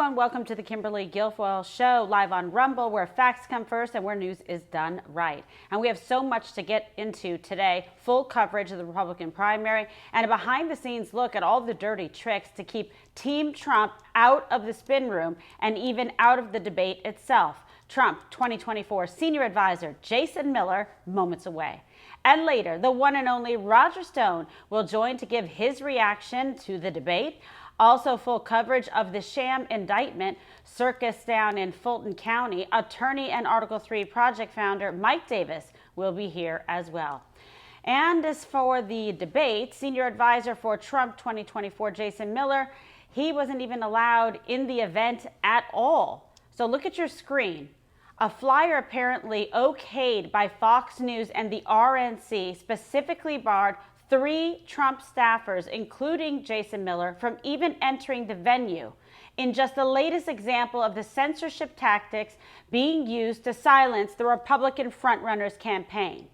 everyone. Welcome to the Kimberly Guilfoyle Show, live on Rumble, where facts come first and where news is done right. And we have so much to get into today. Full coverage of the Republican primary and a behind-the-scenes look at all the dirty tricks to keep Team Trump out of the spin room and even out of the debate itself. Trump 2024 senior advisor Jason Miller, moments away. And later, the one and only Roger Stone will join to give his reaction to the debate. Also, full coverage of the sham indictment circus down in Fulton County. Attorney and Article 3 project founder Mike Davis will be here as well. And as for the debate, senior advisor for Trump 2024 Jason Miller, he wasn't even allowed in the event at all. So look at your screen. A flyer apparently okayed by Fox News and the RNC specifically barred 3 Trump staffers, including Jason Miller, from even entering the venue, in just the latest example of the censorship tactics being used to silence the Republican frontrunner's campaign.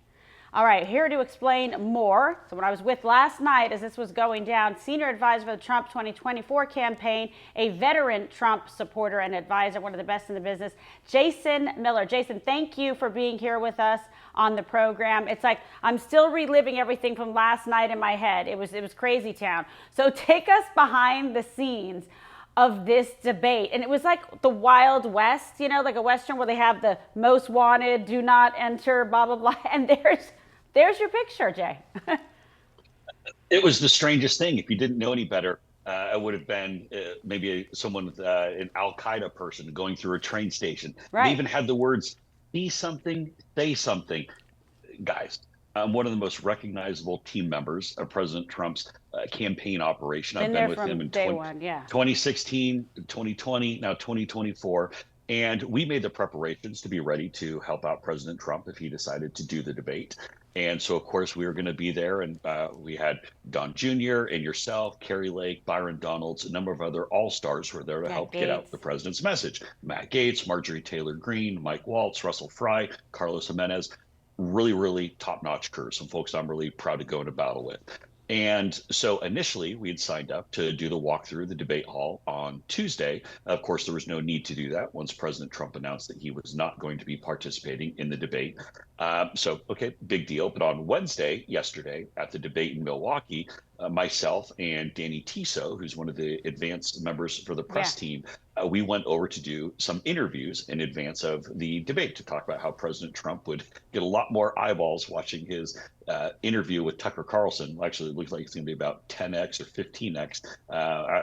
All right, here to explain more. So when I was with last night as this was going down, senior advisor for the Trump 2024 campaign, a veteran Trump supporter and advisor, one of the best in the business, Jason Miller. Jason, thank you for being here with us on the program. It's like I'm still reliving everything from last night in my head. It was crazy town. So take us behind the scenes of this debate. And it was like the Wild West, you know, like a Western where they have the most wanted, do not enter, blah, blah, blah. And there's your picture, Jay. It was the strangest thing. If you didn't know any better, it would have been maybe someone with an Al-Qaeda person going through a train station. Right. They even had the words, be something, say something. Guys, I'm one of the most recognizable team members of President Trump's campaign operation. I've been with him in 2016, 2020, now 2024. And we made the preparations to be ready to help out President Trump if he decided to do the debate. And so, of course, we were going to be there. And we had Don Jr. and yourself, Kerry Lake, Byron Donalds, a number of other all-stars who were there to help get out the president's message. Matt Gaetz, Marjorie Taylor Greene, Mike Waltz, Russell Fry, Carlos Jimenez. Really, really top-notch crew. Some folks I'm really proud to go into battle with. And so initially we had signed up to do the walkthrough of the debate hall on Tuesday. Of course, there was no need to do that once President Trump announced that he was not going to be participating in the debate. Okay, big deal. But on Wednesday, yesterday, at the debate in Milwaukee, myself and Danny Tiso, who's one of the advanced members for the press team, we went over to do some interviews in advance of the debate to talk about how President Trump would get a lot more eyeballs watching his interview with Tucker Carlson. Actually, it looks like it's going to be about 10x or 15x,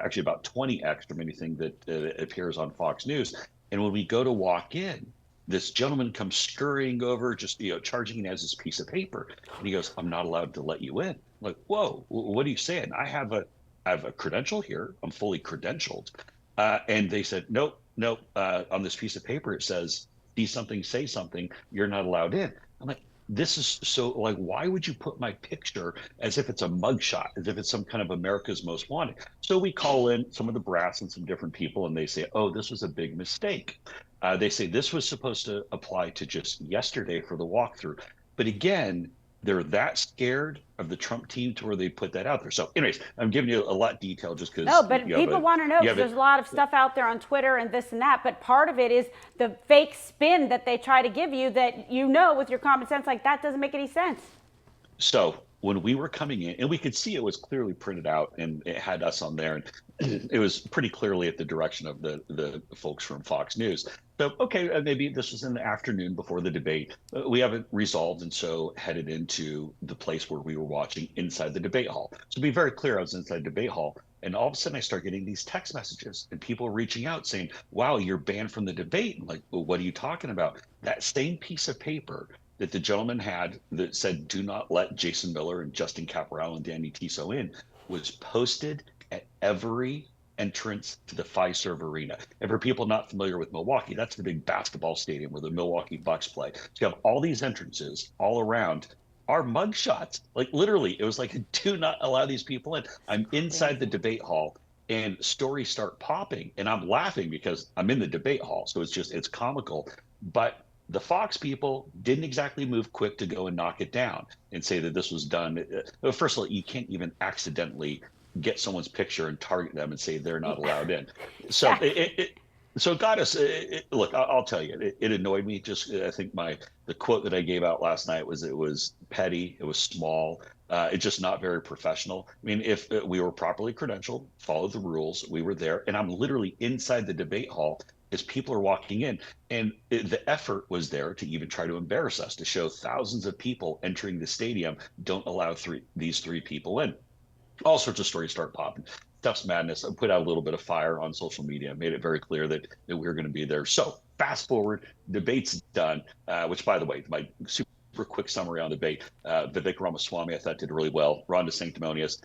actually about 20x from anything that appears on Fox News. And when we go to walk in, this gentleman comes scurrying over, just charging in as his piece of paper, and he goes, "I'm not allowed to let you in." I'm like, whoa, what are you saying? I have a credential here. I'm fully credentialed. And they said, nope. On this piece of paper, it says, "Be something, say something. You're not allowed in." I'm like, this is so, like, why would you put my picture as if it's a mugshot, as if it's some kind of America's Most Wanted? So we call in some of the brass and some different people, and they say, oh, this was a big mistake. They say this was supposed to apply to just yesterday for the walkthrough. But again, they're that scared of the Trump team to where they put that out there. So anyways, I'm giving you a lot of detail just because. No, but people want to know because there's a lot of stuff out there on Twitter and this and that. But part of it is the fake spin that they try to give you that, with your common sense, like that doesn't make any sense. So when we were coming in, and we could see it was clearly printed out and it had us on there, and it was pretty clearly at the direction of the folks from Fox News. So, okay, maybe this was in the afternoon before the debate. We have it resolved, and so headed into the place where we were watching inside the debate hall. So to be very clear, I was inside the debate hall, and all of a sudden I start getting these text messages and people reaching out saying, wow, you're banned from the debate. I'm like, well, what are you talking about? That same piece of paper that the gentleman had that said, do not let Jason Miller and Justin Caporal and Danny Tiso in, was posted at every entrance to the Fiserv Arena. And for people not familiar with Milwaukee, that's the big basketball stadium where the Milwaukee Bucks play. So you have all these entrances all around. Our mugshots, like literally, it was like, do not allow these people in. I'm inside the debate hall and stories start popping and I'm laughing because I'm in the debate hall. So it's comical. But the Fox people didn't exactly move quick to go and knock it down and say that this was done. First of all, you can't even accidentally get someone's picture and target them and say they're not allowed in. So so it got us. Look, I'll tell you, it annoyed me. Just I think the quote that I gave out last night was it was petty, it was small, it's just not very professional. I mean, if we were properly credentialed, followed the rules, we were there, and I'm literally inside the debate hall as people are walking in, and the effort was there to even try to embarrass us, to show thousands of people entering the stadium don't allow these three people in. All sorts of stories start popping. Stuff's madness. I put out a little bit of fire on social media, made it very clear that we were going to be there. So fast forward, debate's done, which, by the way, my super quick summary on debate, Vivek Ramaswamy, I thought did really well. Ron DeSanctimonious,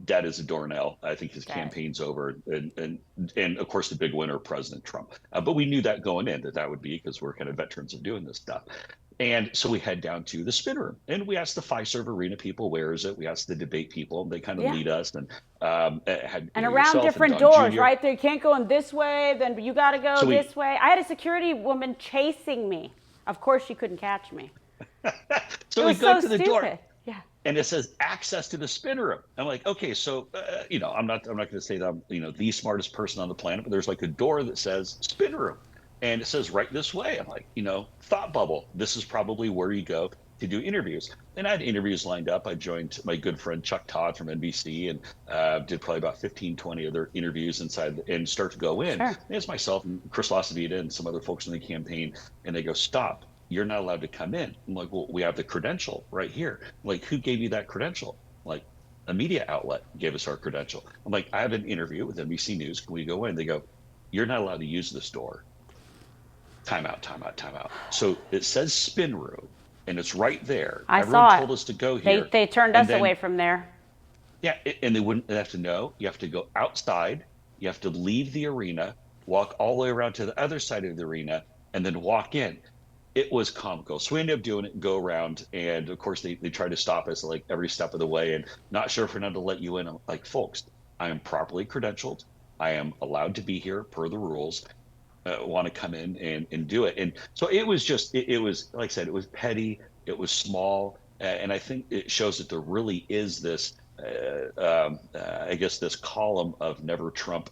dead as a doornail. I think his campaign's over. And of course, the big winner, President Trump. But we knew that going in, that would be, because we're kind of veterans of doing this stuff. And so we head down to the spin room, and we asked the Fiserv Arena people, where is it? We asked the debate people, and they kind of lead us. And around different doors, Jr. Right? They can't go in this way, then you got to go this way. I had a security woman chasing me. Of course, she couldn't catch me. So we go to the door. Yeah. And it says access to the spin room. I'm like, okay, so I'm not going to say that I'm the smartest person on the planet, but there's like a door that says spin room. And it says right this way. I'm like, thought bubble. This is probably where you go to do interviews. And I had interviews lined up. I joined my good friend Chuck Todd from NBC and did probably about 15, 20 other interviews inside and start to go in. Sure. And it's myself and Chris Lasavita and some other folks in the campaign. And they go, stop. You're not allowed to come in. I'm like, well, we have the credential right here. I'm like, who gave you that credential? Like, a media outlet gave us our credential. I'm like, I have an interview with NBC News. Can we go in? They go, you're not allowed to use this door. Time out. So it says spin room, and it's right there. Everyone told us to go here. They turned us away from there. Yeah, and they have to know. You have to go outside. You have to leave the arena, walk all the way around to the other side of the arena, and then walk in. It was comical. So we ended up doing it and go around. And of course, they tried to stop us like every step of the way and not sure if we're not to let you in. I'm like, folks, I am properly credentialed. I am allowed to be here per the rules. Want to come in and do it. And so it was just, it was, like I said, it was petty, it was small. And I think it shows that there really is this, I guess, this column of never Trump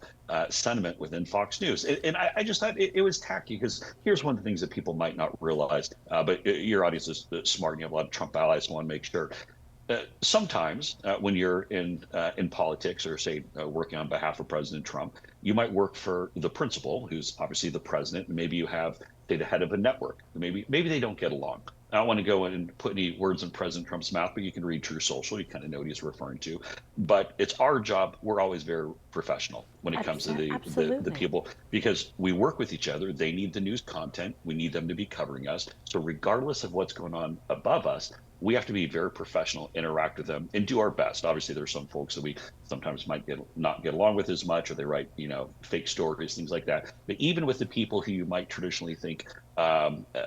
sentiment within Fox News. And I just thought it was tacky, because here's one of the things that people might not realize, but your audience is smart and you have a lot of Trump allies, want to make sure. Sometimes when you're in politics, or say working on behalf of President Trump, you might work for the principal, who's obviously the president, and maybe you have, say, the head of a network. Maybe they don't get along. I don't want to go in and put any words in President Trump's mouth, but you can read True Social. You kind of know what he's referring to. But it's our job. We're always very professional when it comes to the people, because we work with each other. They need the news content. We need them to be covering us. So regardless of what's going on above us, we have to be very professional, interact with them, and do our best. Obviously, there's some folks that we sometimes might not get along with as much, or they write, fake stories, things like that. But even with the people who you might traditionally think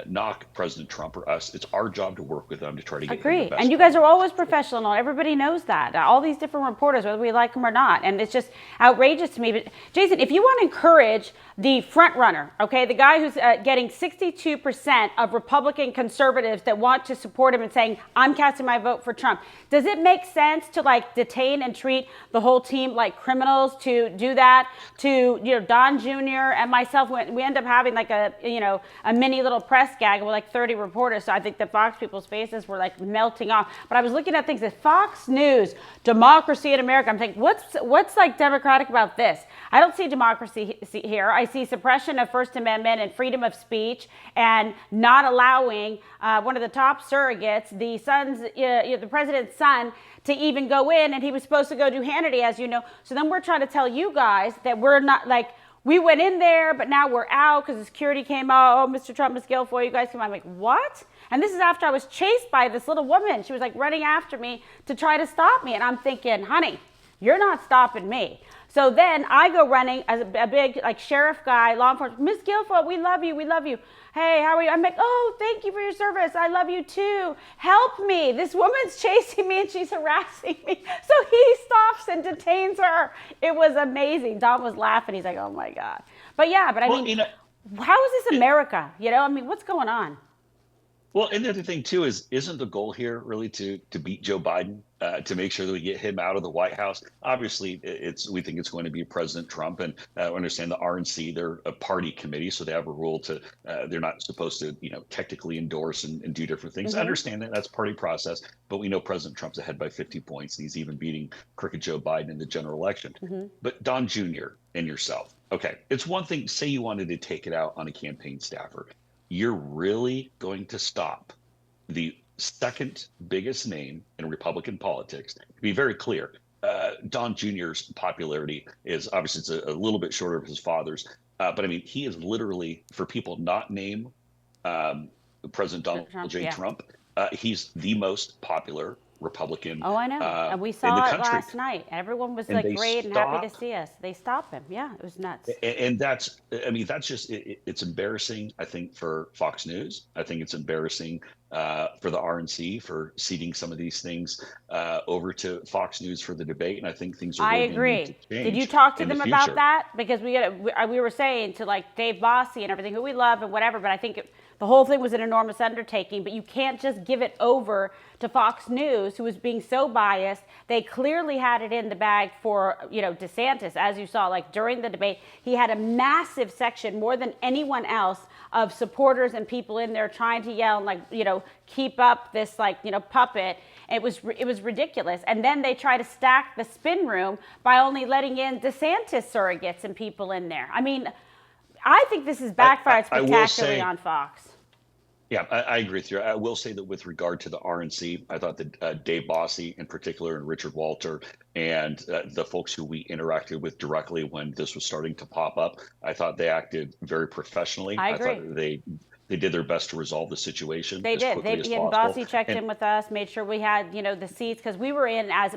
knock President Trump or us, it's our job to work with them to try to get them the best. And you guys are always professional. Everybody knows that. All these different reporters, whether we like them or not. And it's just outrageous to me. But Jason, if you want to encourage the front runner, okay, the guy who's getting 62% of Republican conservatives that want to support him and saying, I'm casting my vote for Trump, does it make sense to detain and treat the whole team like criminals, to do that to Don Jr. and myself? We end up having a mini little press gag with 30 reporters. So I think the Fox people's faces were melting off. But I was looking at things at Fox News, democracy in America. I'm thinking, what's democratic about this? I don't see democracy here. I see suppression of First Amendment and freedom of speech, and not allowing one of the top surrogates, the president's son, to even go in, and he was supposed to go do Hannity, as you know. So then we're trying to tell you guys that we're not we went in there, but now we're out because the security came out. Oh, Mr. Trump, Ms. Guilfoyle, you guys come out. I'm like, what? And this is after I was chased by this little woman. She was running after me to try to stop me. And I'm thinking, honey, you're not stopping me. So then I go running as a big sheriff guy, law enforcement. Ms. Guilfoyle, we love you. We love you. Hey, how are you? I'm like, oh, thank you for your service. I love you too. Help me. This woman's chasing me and she's harassing me. So he stops and detains her. It was amazing. Don was laughing. He's like, oh my God. But yeah, but I mean, how is this America? What's going on? Well, and the other thing too is, isn't the goal here really to beat Joe Biden, to make sure that we get him out of the White House? Obviously, we think it's going to be President Trump, and understand the RNC, they're a party committee, so they have a rule to they're not supposed to technically endorse and do different things. I understand that that's party process, but we know President Trump's ahead by 50 points, and he's even beating crooked Joe Biden in the general election. But Don Jr. and yourself, okay, it's one thing. Say you wanted to take it out on a campaign staffer. You're really going to stop the second biggest name in Republican politics? To be very clear, Don Jr.'s popularity is obviously it's a little bit shorter of his father's, but I mean, he is literally, for people not named President Donald J. Trump, he's the most popular Republican. Oh, I know. And we saw it last night. Everyone was like great and happy to see us. They stopped him. Yeah, it was nuts. And that's, I mean, that's just, it's embarrassing, I think, for Fox News. I think it's embarrassing for the RNC for ceding some of these things over to Fox News for the debate. And I think things are really going to need to change. Did you talk to them about that? Because we were saying to like Dave Bossie and everything, who we love and whatever, but I think the whole thing was an enormous undertaking, but you can't just give it over to Fox News, who was being so biased. They clearly had it in the bag for, DeSantis. As you saw, like during the debate, he had a massive section, more than anyone else, of supporters and people in there trying to yell and keep up this puppet. It was ridiculous. And then they try to stack the spin room by only letting in DeSantis surrogates and people in there. I mean, I think this has backfired spectacularly on Fox. Yeah, I agree with you. I will say that with regard to the RNC, I thought that Dave Bossie in particular and Richard Walter and the folks who we interacted with directly when this was starting to pop up, I thought they acted very professionally. I agree. Thought they did their best to resolve the situation. They did. Bossie checked in with us, made sure we had, the seats, because we were in as,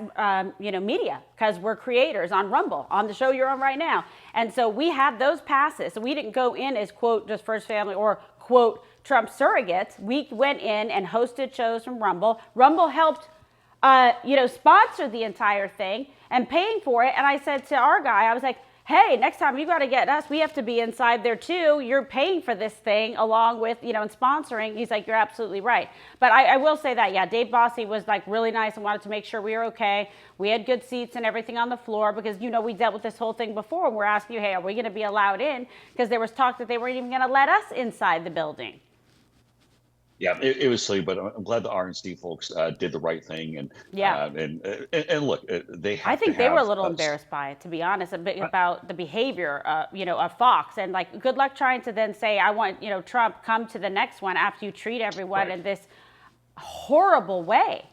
media, because we're creators on Rumble, on the show you're on right now. And so we had those passes. So we didn't go in as, quote, just First Family or, quote, Trump surrogates. We went in and hosted shows from Rumble. Rumble helped, sponsor the entire thing and paying for it. And I said to our guy, I was like, hey, next time you got to get us. We have to be inside there too. You're paying for this thing along with, and sponsoring. He's like, you're absolutely right. But I will say that, yeah, Dave Bossie was like really nice and wanted to make sure we were okay. We had good seats and everything on the floor because, we dealt with this whole thing before. We're asking you, hey, are we going to be allowed in? Because there was talk that they weren't even going to let us inside the building. Yeah, it was silly, but I'm glad the RNC folks did the right thing, and and look, I think they were a little embarrassed by it, to be honest, about the behavior, of Fox, and like, good luck trying to then say, I want, Trump, come to the next one after you treat everyone in this horrible way.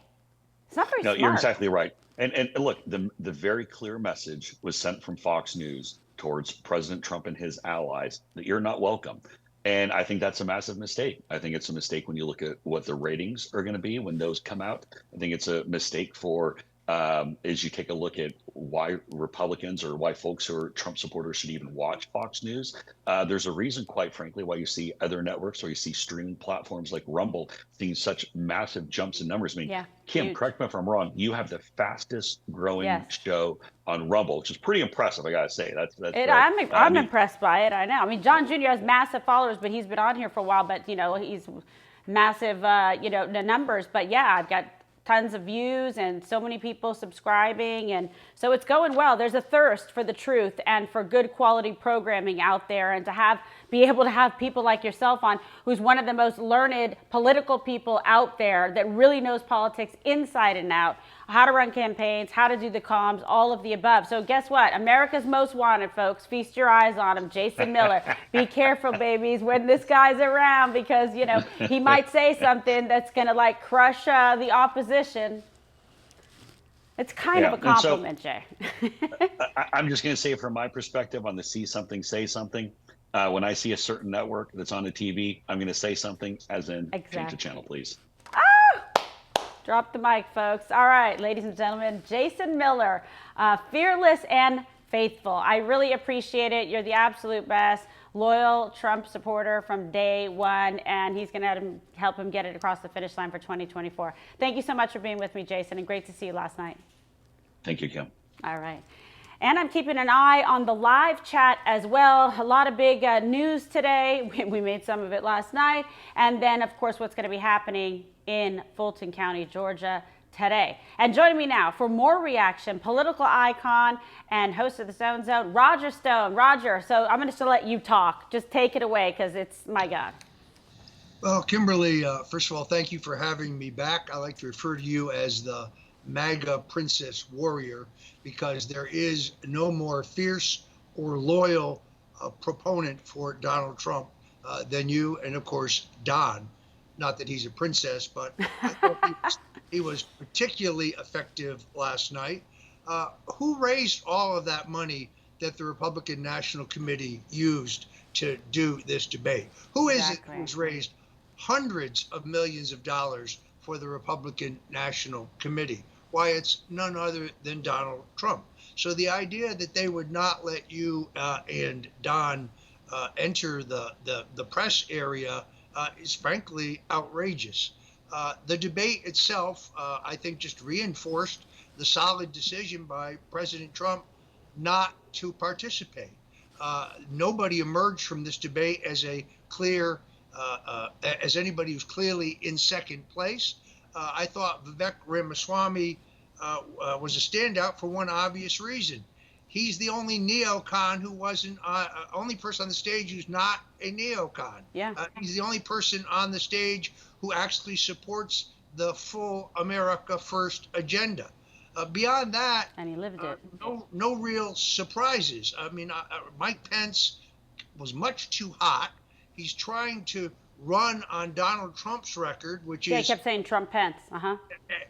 It's not very smart. No, you're exactly right, and look, the very clear message was sent from Fox News towards President Trump and his allies that you're not welcome. And I think that's a massive mistake. I think it's a mistake when you look at what the ratings are going to be when those come out. I think it's a mistake for as you take a look at why Republicans or why folks who are Trump supporters should even watch Fox News. There's a reason, quite frankly, why you see other networks or you see streaming platforms like Rumble seeing such massive jumps in numbers. I mean, Kim, huge. Correct me if I'm wrong. You have the fastest growing show on Rumble, which is pretty impressive. I gotta say I'm impressed by it. I know. I mean, John Jr. has massive followers, but he's been on here for a while. But he's massive, the numbers. But yeah, I've got tons of views and so many people subscribing, and so it's going well. There's a thirst for the truth and for good quality programming out there, and to be able to have people like yourself on, who's one of the most learned political people out there that really knows politics inside and out, how to run campaigns, how to do the comms, all of the above. So guess what? America's Most Wanted, folks. Feast your eyes on him, Jason Miller. Be careful, babies, when this guy's around, because, he might say something that's going to crush the opposition. It's kind of a compliment, Jay. I'm just going to say from my perspective on the see something, say something. When I see a certain network that's on the TV, I'm going to say something, as in change the channel, please. Drop the mic, folks. All right, ladies and gentlemen, Jason Miller, fearless and faithful. I really appreciate it. You're the absolute best. Loyal Trump supporter from day one, and he's going to help him get it across the finish line for 2024. Thank you so much for being with me, Jason, and great to see you last night. Thank you, Kim. All right. And I'm keeping an eye on the live chat as well. A lot of big news today. We made some of it last night. And then, of course, what's going to be happening in Fulton County, Georgia today. And joining me now for more reaction, political icon and host of the Stone Zone, Roger Stone. Roger, so I'm going to let you talk. Just take it away because it's, my God. Well, Kimberly, first of all, thank you for having me back. I like to refer to you as the MAGA Princess Warrior, because there is no more fierce or loyal proponent for Donald Trump than you, and of course, Don. Not that he's a princess, but I thought he was particularly effective last night. Who raised all of that money that the Republican National Committee used to do this debate? Who is it who's raised hundreds of millions of dollars for the Republican National Committee? Why, it's none other than Donald Trump. So the idea that they would not let you and Don enter the press area is frankly outrageous. The debate itself, I think, just reinforced the solid decision by President Trump not to participate. Nobody emerged from this debate as a clear, as anybody who's clearly in second place. I thought Vivek Ramaswamy was a standout for one obvious reason. He's the only neocon who wasn't, only person on the stage who's not a neocon. Yeah. He's the only person on the stage who actually supports the full America First agenda. Beyond that, and he lived it. No real surprises. I mean, Mike Pence was much too hot. He's trying to run on Donald Trump's record, which is... Yeah, he kept saying Trump Pence.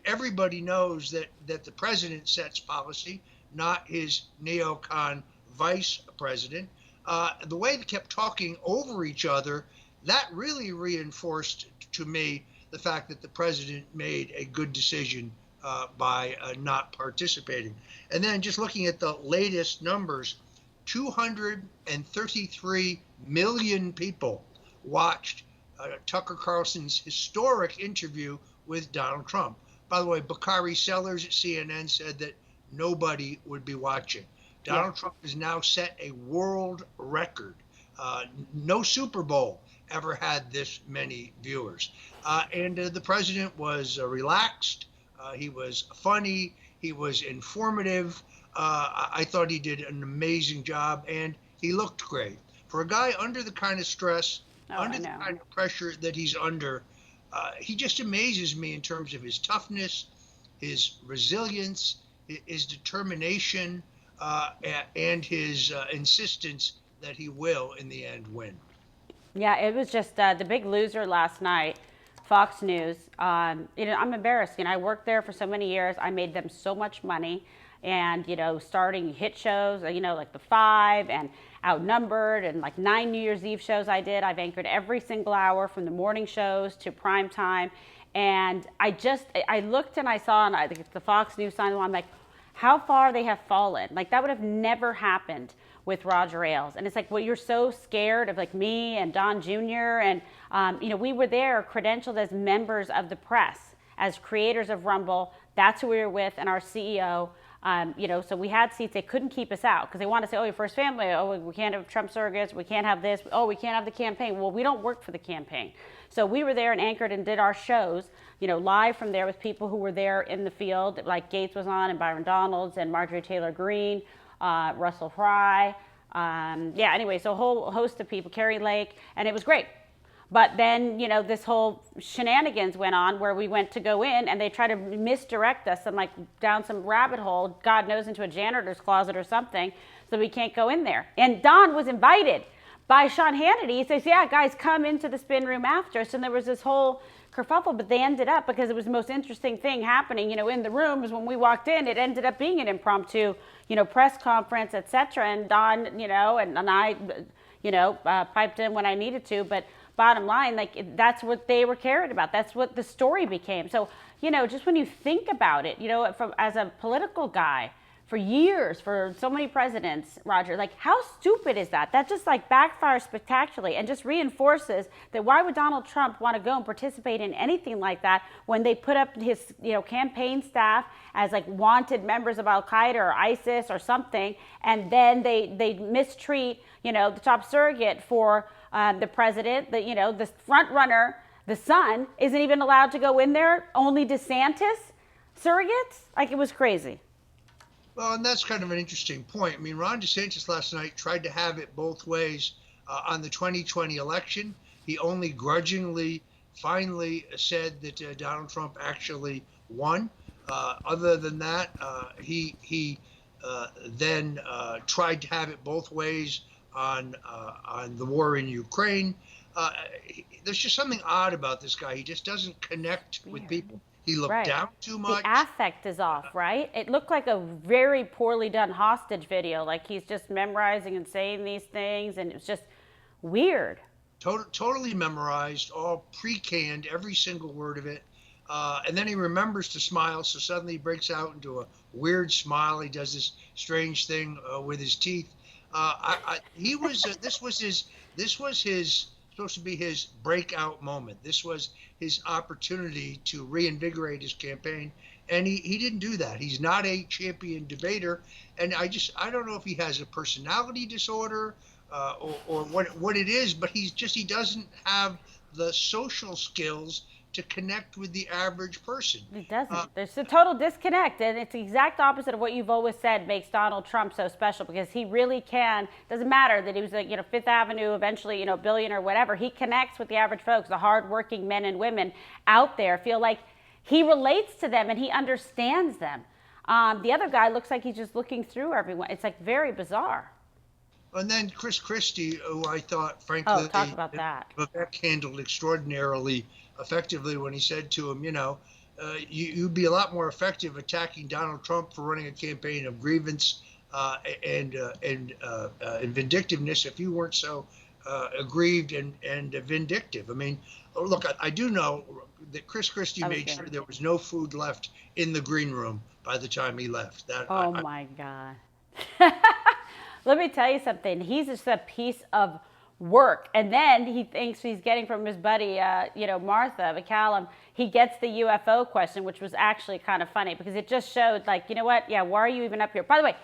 Everybody knows that the president sets policy, not his neocon vice president. The way they kept talking over each other, that really reinforced to me the fact that the president made a good decision by not participating. And then just looking at the latest numbers, 233 million people watched Tucker Carlson's historic interview with Donald Trump. By the way, Bakari Sellers at CNN said that nobody would be watching. Donald Trump has now set a world record. No Super Bowl ever had this many viewers. And the president was relaxed. He was funny. He was informative. I thought he did an amazing job, and he looked great. For a guy under the kind of stress, under the kind of pressure that he's under, he just amazes me in terms of his toughness, his resilience, his determination, and his insistence that he will, in the end, win. Yeah, it was just the big loser last night, Fox News. I'm embarrassed. I worked there for so many years. I made them so much money. And, starting hit shows, like The Five and Outnumbered and like 9 New Year's Eve shows I did. I've anchored every single hour from the morning shows to prime time. And I looked and I saw, and I think it's the Fox News sign, I'm like, how far they have fallen. Like, that would have never happened with Roger Ailes. And it's like, well, you're so scared of like me and Don Jr. And, we were there credentialed as members of the press, as creators of Rumble. That's who we were with, and our CEO. So we had seats. They couldn't keep us out because they want to say, oh, your first family. Oh, we can't have Trump surrogates. We can't have this. Oh, we can't have the campaign. Well, we don't work for the campaign. So we were there and anchored and did our shows, live from there with people who were there in the field, like Gates was on and Byron Donalds and Marjorie Taylor Greene, Russell Fry. So a whole host of people, Carrie Lake, and it was great. But then, this whole shenanigans went on where we went to go in and they tried to misdirect us and like down some rabbit hole, God knows, into a janitor's closet or something, so we can't go in there. And Don was invited by Sean Hannity. He says, yeah, guys, come into the spin room after us. And there was this whole kerfuffle, but they ended up, because it was the most interesting thing happening, in the rooms when we walked in, it ended up being an impromptu, press conference, etc. And Don, and I, piped in when I needed to, but bottom line, like, that's what they were cared about. That's what the story became. So, just when you think about it, as a political guy, for years, for so many presidents, Roger. Like, how stupid is that? That just like backfires spectacularly and just reinforces that why would Donald Trump want to go and participate in anything like that when they put up his, campaign staff as like wanted members of Al-Qaeda or ISIS or something, and then they mistreat, the top surrogate for the president, the front runner, the son, isn't even allowed to go in there. Only DeSantis surrogates? Like, it was crazy. Well, and that's kind of an interesting point. I mean, Ron DeSantis last night tried to have it both ways on the 2020 election. He only grudgingly finally said that Donald Trump actually won. Other than that, he then tried to have it both ways on the war in Ukraine. There's just something odd about this guy. He just doesn't connect with people. He looked down too much. The affect is off, right? It looked like a very poorly done hostage video. Like he's just memorizing and saying these things, and it was just weird. Totally memorized, all pre-canned, every single word of it. And then he remembers to smile, so suddenly he breaks out into a weird smile. He does this strange thing with his teeth. He was. This was his supposed to be his breakout moment. This was his opportunity to reinvigorate his campaign, and he didn't do that. He's not a champion debater, and I don't know if he has a personality disorder or what it is, but he doesn't have the social skills to connect with the average person. It doesn't. There's a total disconnect, and it's the exact opposite of what you've always said makes Donald Trump so special, because he really can. Doesn't matter that he was Fifth Avenue, eventually, billionaire, whatever. He connects with the average folks, the hardworking men and women out there. Feel like he relates to them and he understands them. The other guy looks like he's just looking through everyone. It's like very bizarre. And then Chris Christie, who I thought, frankly, talk about that. Vivek handled extraordinarily effectively when he said to him, you'd be a lot more effective attacking Donald Trump for running a campaign of grievance and vindictiveness if you weren't so aggrieved and vindictive. I mean, look, I do know that Chris Christie made sure there was no food left in the green room by the time he left. My God. Let me tell you something. He's just a piece of work. And then he thinks he's getting from his buddy, Martha McCallum, he gets the UFO question, which was actually kind of funny because it just showed like, you know what? Yeah, why are you even up here? By the way,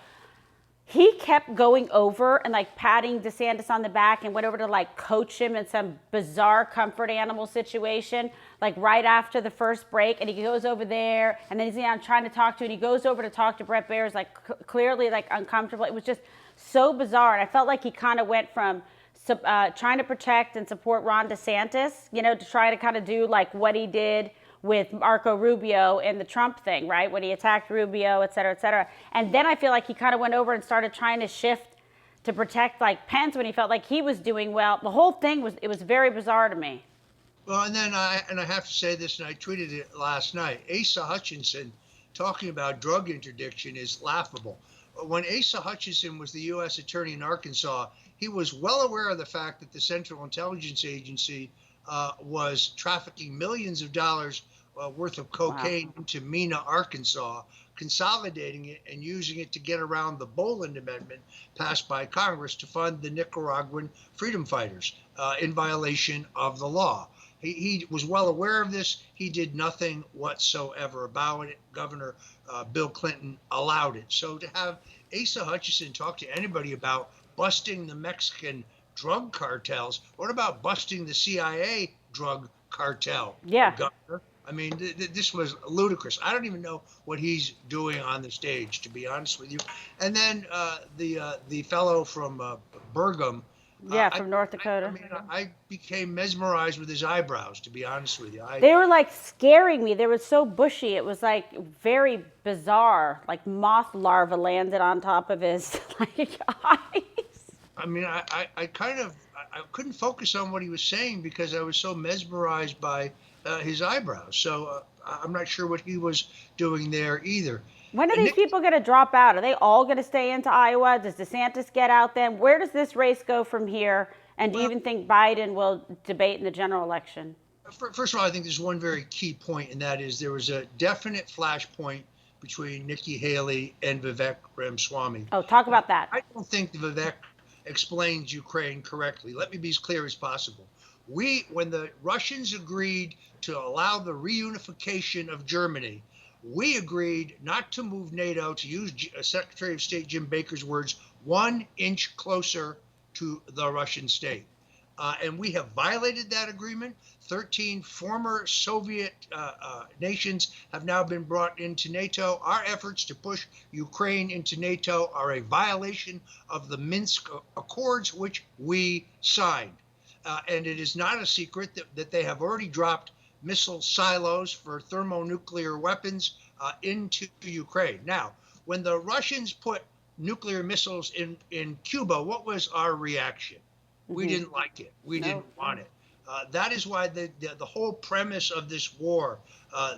he kept going over and like patting DeSantis on the back and went over to like coach him in some bizarre comfort animal situation, like right after the first break. And he goes over there and then he's trying to talk to, and he goes over to talk to Brett Baers, like clearly like uncomfortable. It was just so bizarre. And I felt like he kind of went from trying to protect and support Ron DeSantis, to try to kind of do like what he did with Marco Rubio and the Trump thing, right? When he attacked Rubio, et cetera, et cetera. And then I feel like he kind of went over and started trying to shift to protect like Pence when he felt like he was doing well. The whole thing was very bizarre to me. Well, and then I have to say this, and I tweeted it last night. Asa Hutchinson talking about drug interdiction is laughable. When Asa Hutchinson was the U.S. attorney in Arkansas, he was well aware of the fact that the Central Intelligence Agency was trafficking millions of dollars worth of cocaine into Mena, Arkansas, consolidating it and using it to get around the Boland Amendment passed by Congress to fund the Nicaraguan freedom fighters in violation of the law. He was well aware of this. He did nothing whatsoever about it. Governor Bill Clinton allowed it. So to have Asa Hutchinson talk to anybody about busting the Mexican drug cartels, what about busting the CIA drug cartel? Yeah. Governor? I mean, this was ludicrous. I don't even know what he's doing on the stage, to be honest with you. And then the fellow from Burgum. From North Dakota. I became mesmerized with his eyebrows, to be honest with you. They were like scaring me. They were so bushy. It was like very bizarre. Like moth larva landed on top of his eyes. I mean, I couldn't focus on what he was saying because I was so mesmerized by his eyebrows. So I'm not sure what he was doing there either. When are these people going to drop out? Are they all going to stay into Iowa? Does DeSantis get out then? Where does this race go from here? And do you even think Biden will debate in the general election? First of all, I think there's one very key point, and that is there was a definite flashpoint between Nikki Haley and Vivek Ramaswamy. Oh, talk about that. I don't think Vivek explains Ukraine correctly. Let me be as clear as possible. When the Russians agreed to allow the reunification of Germany, we agreed not to move NATO, to use Secretary of State Jim Baker's words, 1 inch closer to the Russian state. And we have violated that agreement. 13 former Soviet nations have now been brought into NATO. Our efforts to push Ukraine into NATO are a violation of the Minsk Accords, which we signed. And it is not a secret that they have already dropped missile silos for thermonuclear weapons into Ukraine. Now, when the Russians put nuclear missiles in Cuba, what was our reaction? We didn't like it. We didn't want it. That is why the whole premise of this war,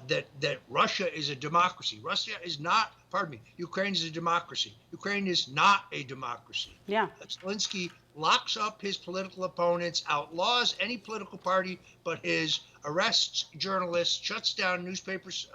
that Russia is a democracy. Russia is not, Ukraine is a democracy. Ukraine is not a democracy. Yeah. Zelensky locks up his political opponents, outlaws any political party but his, arrests journalists, shuts down newspapers,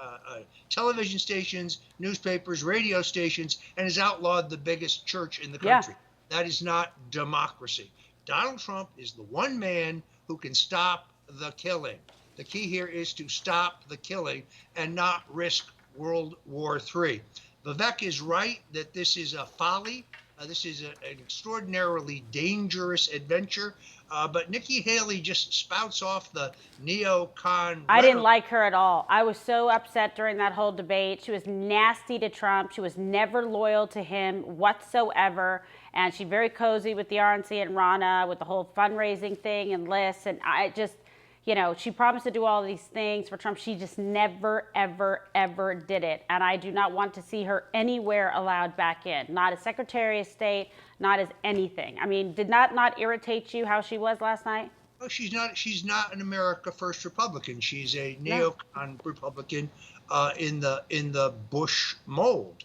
television stations, newspapers, radio stations, and has outlawed the biggest church in the country. Yeah. That is not democracy. Donald Trump is the one man who can stop the killing. The key here is to stop the killing and not risk World War III. Vivek is right that this is a folly. This is an extraordinarily dangerous adventure. But Nikki Haley just spouts off the neocon. I didn't like her at all. I was so upset during that whole debate. She was nasty to Trump. She was never loyal to him whatsoever. And she's very cozy with the RNC and Rana with the whole fundraising thing and lists. And I just, she promised to do all these things for Trump. She just never, ever, ever did it. And I do not want to see her anywhere allowed back in. Not as Secretary of State, not as anything. I mean, did that not irritate you how she was last night? No, she's not an America First Republican. She's a neocon Republican in the Bush mold.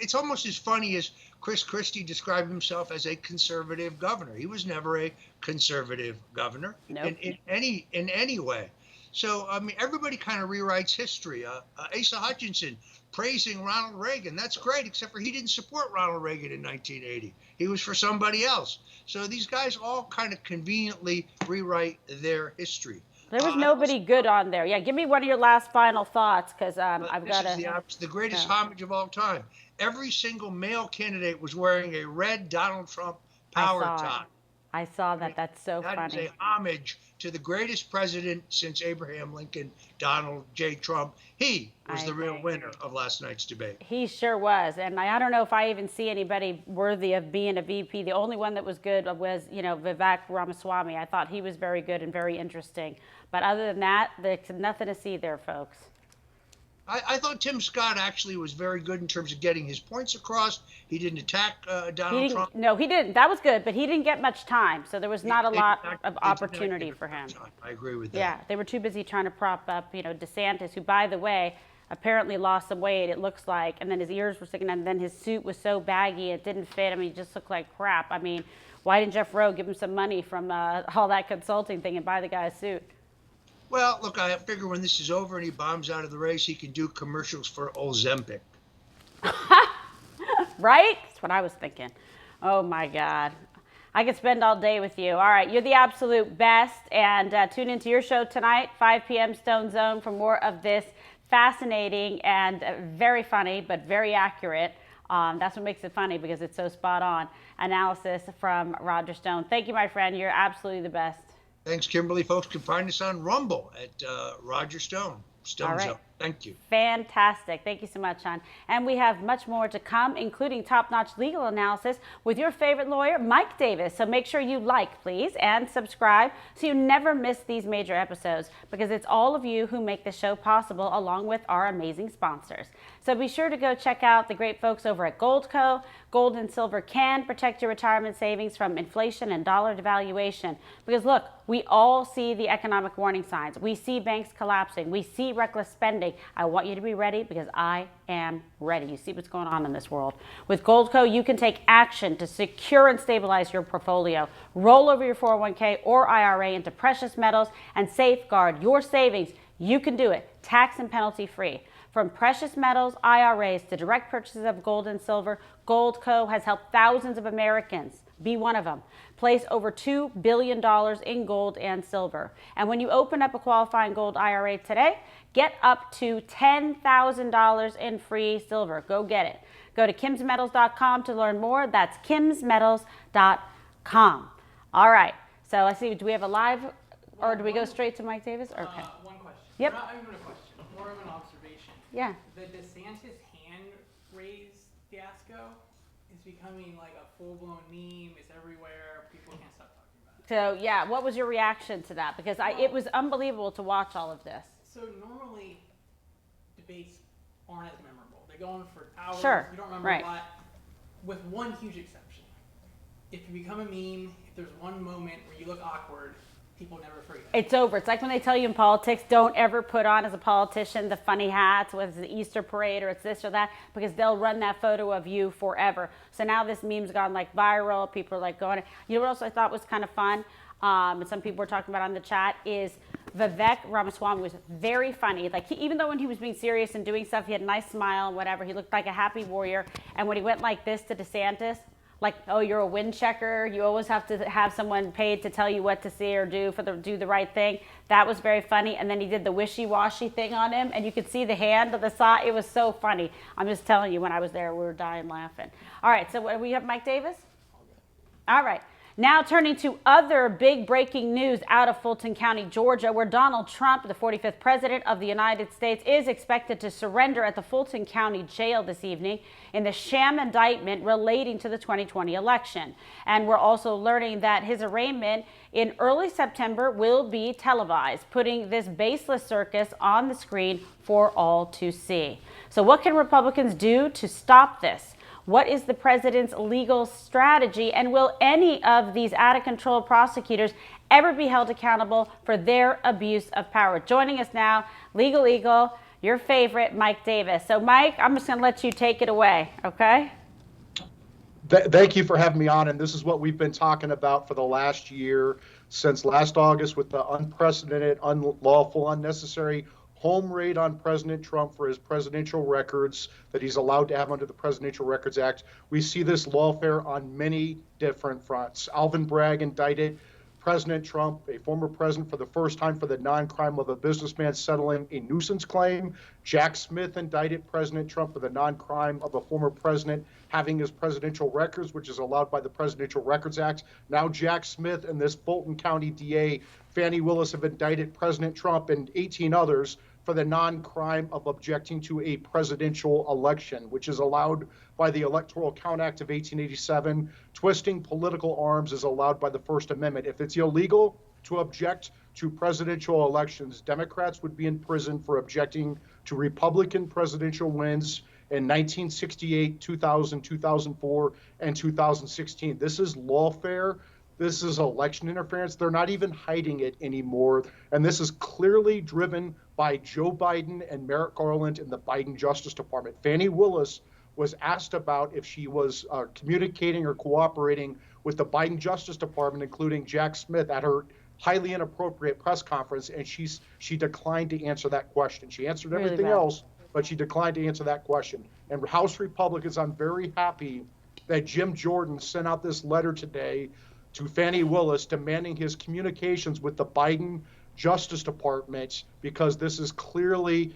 It's almost as funny as Chris Christie described himself as a conservative governor. He was never a conservative governor in any way. So, I mean, everybody kind of rewrites history. Asa Hutchinson praising Ronald Reagan. That's great, except for he didn't support Ronald Reagan in 1980. He was for somebody else. So these guys all kind of conveniently rewrite their history. There was nobody good on there. Yeah, give me one of your last final thoughts, because I've got to. This is the greatest homage of all time. Every single male candidate was wearing a red Donald Trump power tie. I saw that. That's so funny. That is a homage to the greatest president since Abraham Lincoln, Donald J. Trump. He was the real winner of last night's debate. He sure was. And I don't know if I even see anybody worthy of being a VP. The only one that was good was, Vivek Ramaswamy. I thought he was very good and very interesting. But other than that, there's nothing to see there, folks. I thought Tim Scott actually was very good in terms of getting his points across. He didn't attack Donald Trump. No, he didn't. That was good, but he didn't get much time. So there was not a lot of opportunity for him. I agree with that. Yeah, they were too busy trying to prop up, DeSantis, who, by the way, apparently lost some weight, it looks like. And then his ears were sticking out, and then his suit was so baggy, it didn't fit. I mean, he just looked like crap. I mean, why didn't Jeff Rowe give him some money from all that consulting thing and buy the guy a suit? Well, look, I figure when this is over and he bombs out of the race, he can do commercials for Ozempic. Right? That's what I was thinking. Oh, my God. I could spend all day with you. All right, you're the absolute best. And tune into your show tonight, 5 p.m. Stone Zone, for more of this fascinating and very funny, but very accurate. That's what makes it funny, because it's so spot on. Analysis from Roger Stone. Thank you, my friend. You're absolutely the best. Thanks, Kimberly. Folks can find us on Rumble at Roger Stone. Stone Zone. Thank you. Fantastic. Thank you so much, Sean. And we have much more to come, including top-notch legal analysis with your favorite lawyer, Mike Davis. So make sure you like, please, and subscribe so you never miss these major episodes, because it's all of you who make the show possible, along with our amazing sponsors. So be sure to go check out the great folks over at Goldco. Gold and silver can protect your retirement savings from inflation and dollar devaluation. Because look, we all see the economic warning signs. We see banks collapsing. We see reckless spending. I want you to be ready, because I am ready. You see what's going on in this world. With Goldco, you can take action to secure and stabilize your portfolio. Roll over your 401k or IRA into precious metals and safeguard your savings. You can do it. tax and penalty free. From precious metals, IRAs, to direct purchases of gold and silver, Goldco has helped thousands of Americans, be one of them, place over $2 billion in gold and silver. And when you open up a qualifying gold IRA today, get up to $10,000 in free silver. Go get it. Go to kimsmetals.com to learn more. That's kimsmetals.com. All right. So let's see, do we have a live, or do we go straight to Mike Davis? Okay. One question. Yep. Not even a question, more of an observation. Yeah. The DeSantis hand raise fiasco is becoming like a full-blown meme. It's everywhere. People can't stop talking about it. So yeah, what was your reaction to that? Because it was unbelievable to watch all of this. So normally debates aren't as memorable. They go on for hours. Sure. You don't remember Right. a lot. With one huge exception. If you become a meme, if there's one moment where you look awkward, people never forget. It's over. It's like when they tell you in politics, don't ever put on as a politician the funny hats, whether it's the Easter parade or it's this or that, because they'll run that photo of you forever. So now this meme's gone like viral. People are like going. You know what else I thought was kind of fun? And some people were talking about on the chat is Vivek Ramaswamy was very funny. Like even though when he was being serious and doing stuff, he had a nice smile and whatever. He looked like a happy warrior. And when he went like this to DeSantis, like, oh, you're a wind checker. You always have to have someone paid to tell you what to see or do do the right thing. That was very funny. And then he did the wishy-washy thing on him, and you could see the hand of the side. It was so funny. I'm just telling you, when I was there, we were dying laughing. All right, so we have Mike Davis? All right. Now turning to other big breaking news out of Fulton County, Georgia, where Donald Trump, the 45th president of the United States, is expected to surrender at the Fulton County Jail this evening in the sham indictment relating to the 2020 election. And we're also learning that his arraignment in early September will be televised, putting this baseless circus on the screen for all to see. So what can Republicans do to stop this? What is the president's legal strategy, and will any of these out-of-control prosecutors ever be held accountable for their abuse of power? Joining us now, Legal Eagle, your favorite, Mike Davis. So, Mike, I'm just going to let you take it away, okay? Thank you for having me on, and this is what we've been talking about for the last year, since last August, with the unprecedented, unlawful, unnecessary home raid on President Trump for his presidential records that he's allowed to have under the Presidential Records Act. We see this lawfare on many different fronts. Alvin Bragg indicted President Trump, a former president, for the first time for the non-crime of a businessman settling a nuisance claim. Jack Smith indicted President Trump for the non-crime of a former president having his presidential records, which is allowed by the Presidential Records Act. Now Jack Smith and this Fulton County DA, Fani Willis, have indicted President Trump and 18 others for the non-crime of objecting to a presidential election, which is allowed by the Electoral Count Act of 1887. Twisting political arms is allowed by the First Amendment. If it's illegal to object to presidential elections, Democrats would be in prison for objecting to Republican presidential wins in 1968, 2000, 2004, and 2016. This is lawfare. This is election interference. They're not even hiding it anymore. And this is clearly driven by Joe Biden and Merrick Garland in the Biden Justice Department. Fani Willis was asked about if she was communicating or cooperating with the Biden Justice Department, including Jack Smith, at her highly inappropriate press conference, and she declined to answer that question. She answered everything else, but she declined to answer that question. And House Republicans, I'm very happy that Jim Jordan sent out this letter today to Fani Willis demanding his communications with the Biden Justice Department, because this is clearly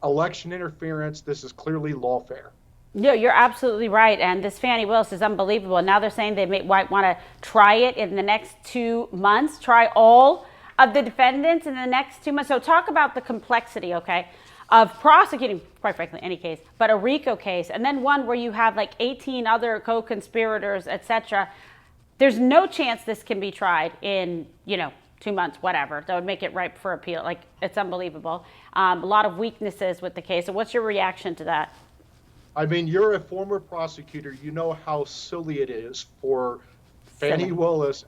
election interference. This is clearly lawfare. No, you're absolutely right. And this Fani Willis is unbelievable. Now they're saying they might want to try it in the next 2 months, try all of the defendants in the next 2 months. So talk about the complexity, okay, of prosecuting, quite frankly, any case, but a RICO case, and then one where you have like 18 other co-conspirators, etc. There's no chance this can be tried in, 2 months, whatever. That would make it ripe for appeal. Like, it's unbelievable. A lot of weaknesses with the case. So what's your reaction to that? I mean, you're a former prosecutor. You know how silly it is for Fani Willis,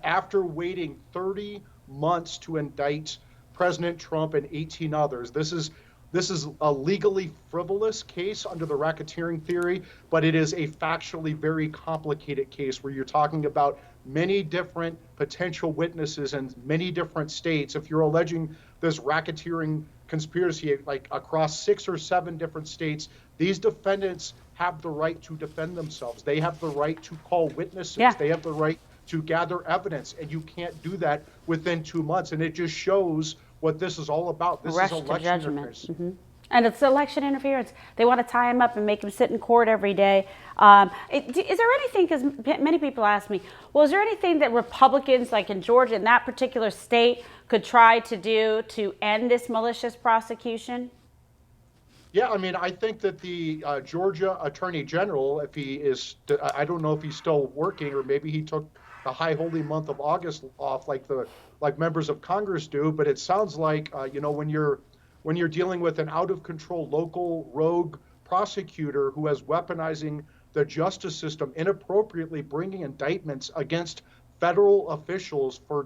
after waiting 30 months to indict President Trump and 18 others. This is a legally frivolous case under the racketeering theory, but it is a factually very complicated case where you're talking about many different potential witnesses in many different states. If you're alleging this racketeering conspiracy, like across 6 or 7 different states. These defendants have the right to defend themselves. They have the right to call witnesses. Yeah. They have the right to gather evidence, and you can't do that within 2 months. And it just shows what this is all about. This is election interference. Mm-hmm. And it's election interference. They want to tie him up and make him sit in court every day. Is there anything, because many people ask me, well, is there anything that Republicans, like in Georgia, in that particular state, could try to do to end this malicious prosecution? Yeah, I mean, I think that the Georgia Attorney General, if he is, I don't know if he's still working, or maybe he took the high holy month of August off like members of Congress do, but it sounds like, when you're dealing with an out-of-control local rogue prosecutor who is weaponizing the justice system, inappropriately bringing indictments against federal officials for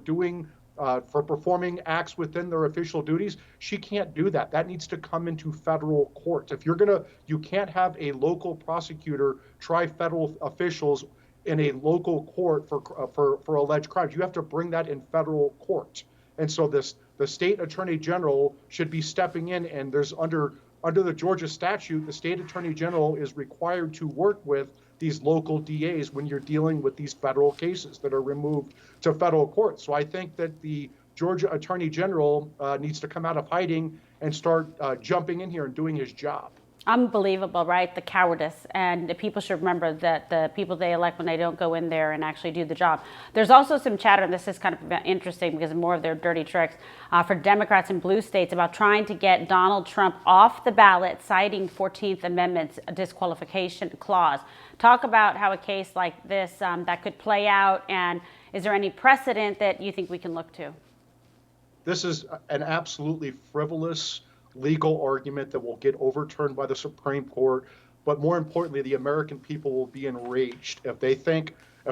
performing acts within their official duties, she can't do that. That needs to come into federal court. If you can't have a local prosecutor try federal officials in a local court for alleged crimes. You have to bring that in federal court. And so the state attorney general should be stepping in, and there's under the Georgia statute, the state attorney general is required to work with these local DAs when you're dealing with these federal cases that are removed to federal court. So I think that the Georgia attorney general needs to come out of hiding and start jumping in here and doing his job. Unbelievable, right? The cowardice. And the people should remember that the people they elect, when they don't go in there and actually do the job. There's also some chatter, and this is kind of interesting because of more of their dirty tricks, for Democrats in blue states about trying to get Donald Trump off the ballot, citing 14th Amendment's disqualification clause. Talk about how a case like this that could play out, and is there any precedent that you think we can look to? This is an absolutely frivolous legal argument that will get overturned by the Supreme Court. But more importantly, the American people will be enraged if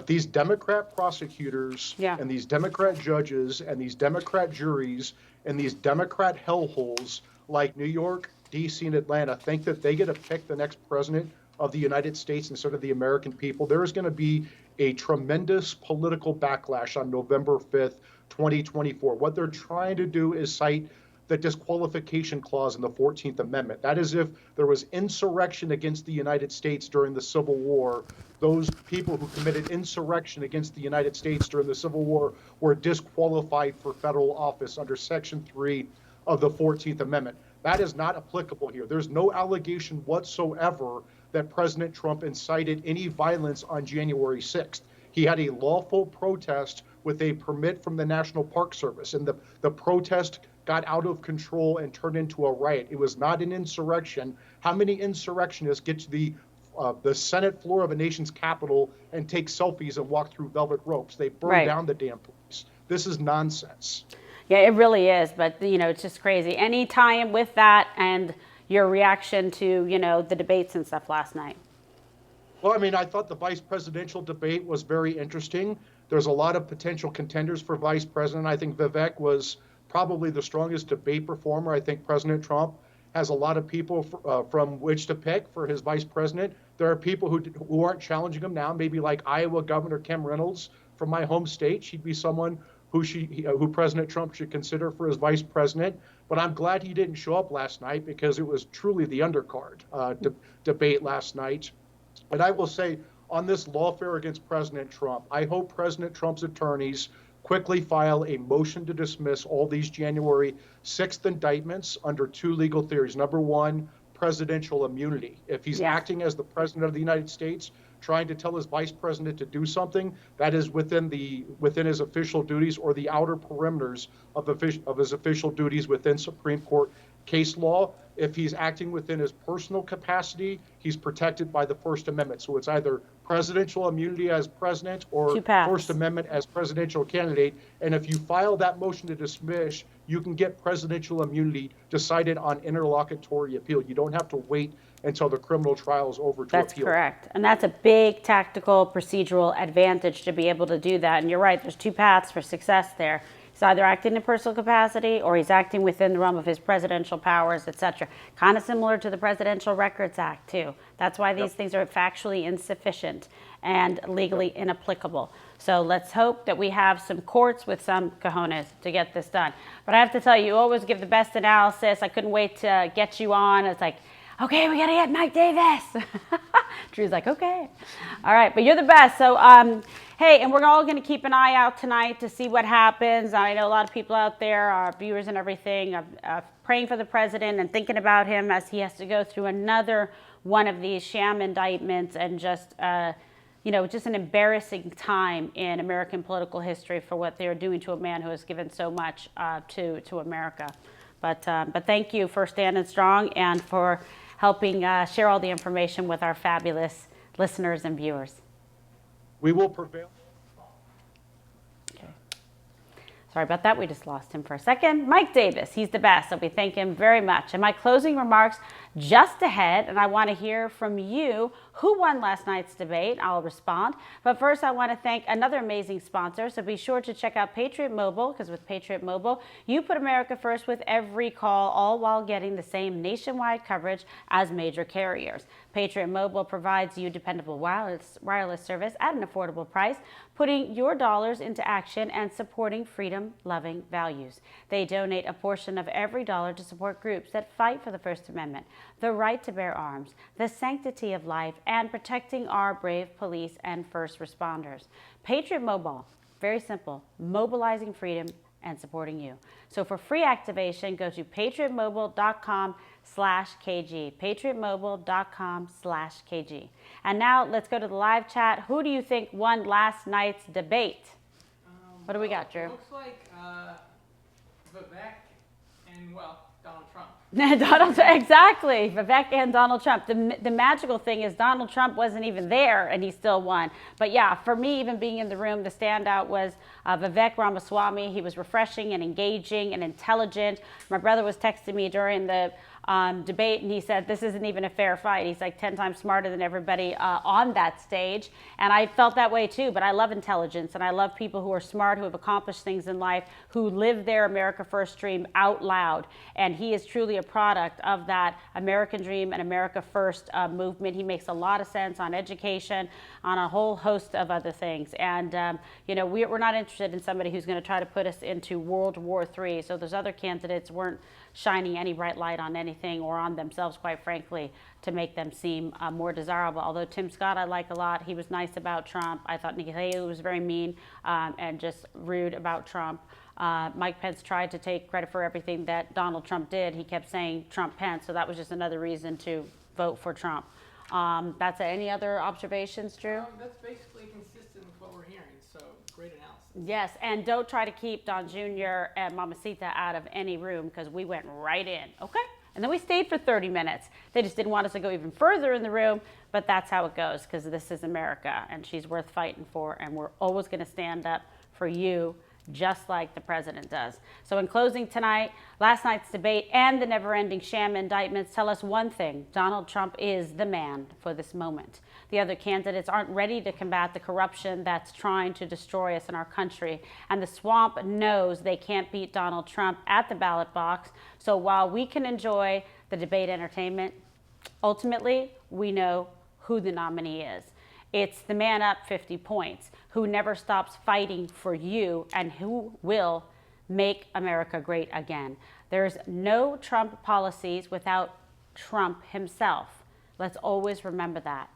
these Democrat prosecutors and these Democrat judges and these Democrat juries and these Democrat hellholes like New York, D.C., and Atlanta think that they get to pick the next president of the United States instead of the American people. There is going to be a tremendous political backlash on November 5th, 2024. What they're trying to do is cite the disqualification clause in the 14th Amendment. That is, if there was insurrection against the United States during the Civil War, those people who committed insurrection against the United States during the Civil War were disqualified for federal office under Section 3 of the 14th Amendment. That is not applicable here. There's no allegation whatsoever that President Trump incited any violence on January 6th. He had a lawful protest with a permit from the National Park Service, and the protest got out of control and turned into a riot. It was not an insurrection. How many insurrectionists get to the Senate floor of a nation's capital and take selfies and walk through velvet ropes? They burn down the damn place. This is nonsense. Yeah, it really is. But, it's just crazy. Any tie-in with that and your reaction to, the debates and stuff last night? Well, I mean, I thought the vice presidential debate was very interesting. There's a lot of potential contenders for vice president. I think Vivek was probably the strongest debate performer. I think President Trump has a lot of people from which to pick for his vice president. There are people who aren't challenging him now, maybe like Iowa Governor Kim Reynolds from my home state. She'd be someone who President Trump should consider for his vice president. But I'm glad he didn't show up last night because it was truly the undercard debate last night. And I will say, on this lawfare against President Trump, I hope President Trump's attorneys quickly file a motion to dismiss all these January 6th indictments under 2 legal theories. Number 1, presidential immunity. If he's acting as the president of the United States, trying to tell his vice president to do something, that is within his official duties or the outer perimeters of his official duties within Supreme Court case law. If he's acting within his personal capacity, he's protected by the First Amendment. So it's either presidential immunity as president or First Amendment as presidential candidate. And if you file that motion to dismiss, you can get presidential immunity decided on interlocutory appeal. You don't have to wait until the criminal trial is over to appeal. That's correct. And that's a big tactical procedural advantage to be able to do that. And you're right, there's 2 paths for success there. He's either acting in personal capacity or he's acting within the realm of his presidential powers, etc. Kind of similar to the Presidential Records Act, too. That's why these things are factually insufficient and legally inapplicable. So let's hope that we have some courts with some cojones to get this done. But I have to tell you, you always give the best analysis. I couldn't wait to get you on. It's like, okay, we got to get Mike Davis. Drew's like, okay. All right, but you're the best. So, hey, and we're all going to keep an eye out tonight to see what happens. I know a lot of people out there, our viewers and everything, are praying for the president and thinking about him as he has to go through another one of these sham indictments and just, just an embarrassing time in American political history for what they're doing to a man who has given so much to America. But thank you for standing strong and for helping share all the information with our fabulous listeners and viewers. We will prevail. Okay. Sorry about that. We just lost him for a second. Mike Davis, he's the best, so we thank him very much. And my closing remarks just ahead, and I want to hear from you who won last night's debate. I'll respond. But first, I want to thank another amazing sponsor. So be sure to check out Patriot Mobile, because with Patriot Mobile, you put America first with every call, all while getting the same nationwide coverage as major carriers. Patriot Mobile provides you dependable wireless service at an affordable price, putting your dollars into action and supporting freedom-loving values. They donate a portion of every dollar to support groups that fight for the First Amendment, the right to bear arms, the sanctity of life, and protecting our brave police and first responders. Patriot Mobile, very simple, mobilizing freedom and supporting you. So for free activation, go to patriotmobile.com/KG, patriotmobile.com/KG. And now let's go to the live chat. Who do you think won last night's debate? What do we got, Drew? Looks like Vivek and, Donald Trump. Exactly, Vivek and Donald Trump. The magical thing is Donald Trump wasn't even there and he still won. But yeah, for me, even being in the room, the standout was Vivek Ramaswamy. He was refreshing and engaging and intelligent. My brother was texting me during the debate, and he said, this isn't even a fair fight. He's like 10 times smarter than everybody on that stage. And I felt that way too, but I love intelligence, and I love people who are smart, who have accomplished things in life, who live their America First dream out loud. And he is truly a product of that American dream and America First movement. He makes a lot of sense on education, on a whole host of other things. And, we're not interested in somebody who's going to try to put us into World War III. So those other candidates weren't shining any bright light on anything or on themselves, quite frankly, to make them seem more desirable. Although Tim Scott I like a lot. He was nice about Trump. I thought Nikki Haley was very mean and just rude about Trump. Mike Pence tried to take credit for everything that Donald Trump did. He kept saying Trump Pence, so that was just another reason to vote for Trump. That's it. Any other observations, Drew? That's basically consistent with what we're hearing, so great analysis. Yes, and don't try to keep Don Jr. and Mamacita out of any room, because we went right in, okay? And then we stayed for 30 minutes. They just didn't want us to go even further in the room, but that's how it goes, because this is America, and she's worth fighting for, and we're always going to stand up for you, just like the president does. So in closing tonight, last night's debate and the never-ending sham indictments tell us one thing: Donald Trump is the man for this moment. The other candidates aren't ready to combat the corruption that's trying to destroy us in our country. And the swamp knows they can't beat Donald Trump at the ballot box. So while we can enjoy the debate entertainment, ultimately, we know who the nominee is. It's the man up 50 points who never stops fighting for you and who will make America great again. There's no Trump policies without Trump himself. Let's always remember that.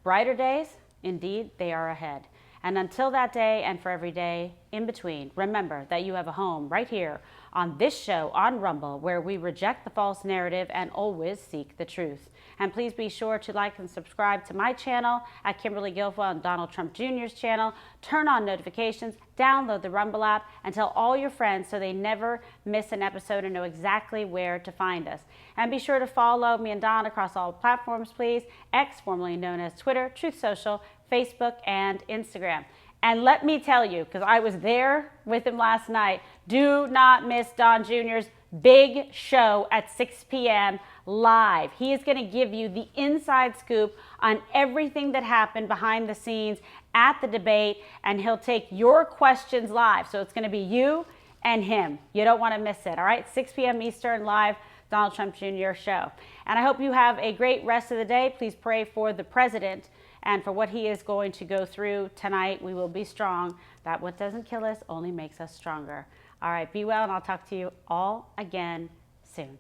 Brighter days, indeed, they are ahead. And until that day and for every day in between, remember that you have a home right here on this show on Rumble, where we reject the false narrative and always seek the truth. And please be sure to like and subscribe to my channel at Kimberly Guilfoyle and Donald Trump Jr.'s channel. Turn on notifications, download the Rumble app, and tell all your friends so they never miss an episode and know exactly where to find us. And be sure to follow me and Don across all platforms, please. X, formerly known as Twitter, Truth Social, Facebook, and Instagram. And let me tell you, because I was there with him last night, do not miss Don Jr.'s big show at 6 p.m. live. He is going to give you the inside scoop on everything that happened behind the scenes at the debate, and he'll take your questions live. So it's going to be you and him. You don't want to miss it, all right? 6 p.m. Eastern live, Donald Trump Jr. show. And I hope you have a great rest of the day. Please pray for the president and for what he is going to go through tonight. We will be strong. That what doesn't kill us only makes us stronger. All right, be well, and I'll talk to you all again soon.